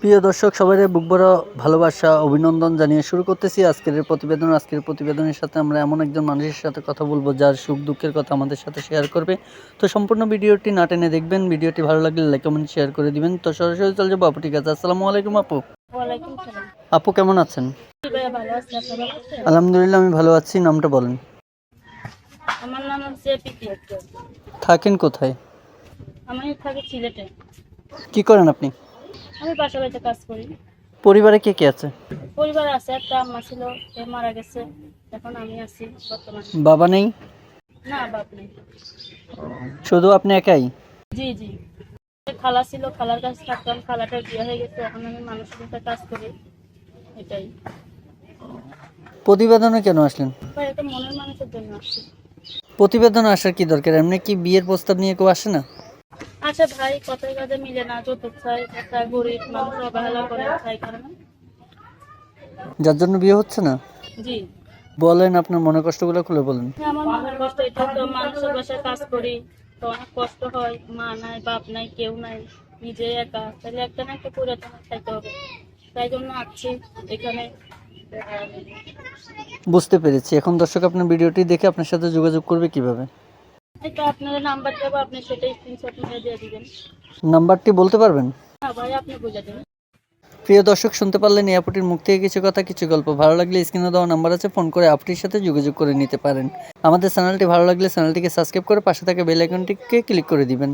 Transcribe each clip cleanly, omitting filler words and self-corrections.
প্রিয় দর্শক সবাই বুকভরা ভালোবাসা অভিনন্দন জানিয়ে শুরু করতেছি আজকের প্রতিবেদনের সাথে আমরা এমন একজন মানুষের সাথে কথা বলবো যার সুখ দুঃখের কথা আমাদের সাথে শেয়ার করবে। তো সম্পূর্ণ ভিডিওটি না টেনে দেখবেন, ভিডিওটি ভালো লাগলে লাইক কমেন্ট শেয়ার করে দিবেন। তো সরাসরি চলে যাবো আপু। ঠিক আছে, আসসালামু আলাইকুম আপু। ওয়ালাইকুম সালাম। আপু কেমন আছেন? জি ভাইয়া, ভালো আছি। আপনি ভালো আছেন? আলহামদুলিল্লাহ আমি ভালো আছি। নামটা বলেন। আমার নাম হচ্ছে প্রীতি আক্তার। থাকেন কোথায়? আমি থাকি সিলেটে। কি করেন আপনি? আমি বাসা বাড়িতে কাজ করি। পরিবারে কে কে আছে? পরিবার আছে, একটা আম্মা ছিল, সে মারা গেছে। এখন আমি আছি বর্তমানে। বাবা নেই? না, বাপ নেই। শুধু আপনি একাই? জি জি। খালা ছিল, খালার কাছে থাকতাম, খালাটার বিয়ে হয়ে গেছে, এখন আমি মানুষের সাথে কাজ করি। এটাই প্রতিবেদনে কেন আসলেন? ভাই, এটা মনের মানুষের জন্য আসছি। প্রতিবেদনে আসার কি দরকার? এমনি কি বিয়ের প্রস্তাব নিয়ে কেউ আসে না? আচ্ছা ভাই, কথায় কাজে মিলে না, যৌতুক চাই, একটা গরিব মানুষ অবহেলা করে তাই কারণে। যার জন্য বিয়ে হচ্ছে না? জি। বলেন, আপনার মনের কষ্টগুলো খুলে বলেন। আমার মনের কষ্ট এটা, তো মানুষের বাসায় কাজ করি, তো অনেক কষ্ট হয়। মা নাই, বাপ নাই, কেউ নাই, নিজে একা, তাহলে একটা না একটা করে তো খাইতে হবে। তাই জন্য আসছি এখানে। বুঝতে পেরেছি। এখন দর্শক আপনার ভিডিওটি দেখে আপনার সাথে যোগাযোগ করবে কিভাবে? এটা আপনার নাম্বার দেবো, আপনি সেটাই স্ক্রিনশট নিয়ে দিয়ে দিবেন। নাম্বারটি বলতে পারবেন? না ভাই, আপনি বুঝে দিন। প্রিয় দর্শক শুনতে পারলেন এই আপুটির মুখ থেকে কিছু কথা, কিছু গল্প। ভালো লাগলে স্ক্রিনে দেওয়া নাম্বার আছে, ফোন করে আপুটির সাথে যোগাযোগ করে নিতে পারেন। আমাদের চ্যানেলটি ভালো লাগলে চ্যানেলটিকে সাবস্ক্রাইব করে পাশে থাকা বেল আইকনটিকে ক্লিক করে দিবেন।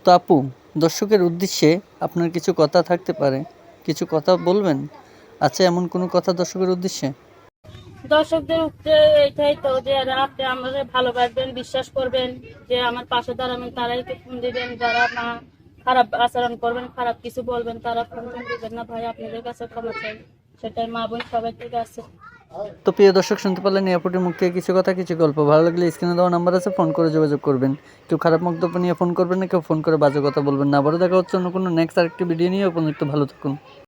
তো আপু, দর্শকের উদ্দেশ্যে আপনার কিছু কথা থাকতে পারে, কিছু কথা বলবেন? আচ্ছা, এমন কোনো কথা দর্শকের উদ্দেশ্যে? দর্শকদের উঠতে এটাই তো, যে আপনি আমাদের ভালোবাসবেন, বিশ্বাস করবেন, যে আমার পাশে দাঁড়াবেন, তারাই তো ফোন দিবেন। যারা না খারাপ আচরণ করবেন, খারাপ কিছু বলবেন, তারা ফোন দিবেন না। ভাই, আপনাদের কাছে ক্ষমা চাই, সেটাই মা বোন সবাই থেকে আছে। তো প্রিয় দর্শক শুনতে পারলেন এই আপুটির মুখ থেকে কিছু কথা, কিছু গল্প। ভালো লাগলে স্ক্রিনে দেওয়া নাম্বার আছে, ফোন করে যোগাযোগ করবেন। কেউ খারাপ মন্তব্য নিয়ে ফোন করবেন না, কেউ ফোন করে বাজে কথা বলবেন না। আবারও দেখা হচ্ছে অন্য কোনো নেক্সট আরেকটি ভিডিও নিয়ে। উপযুক্ত ভালো থাকুন।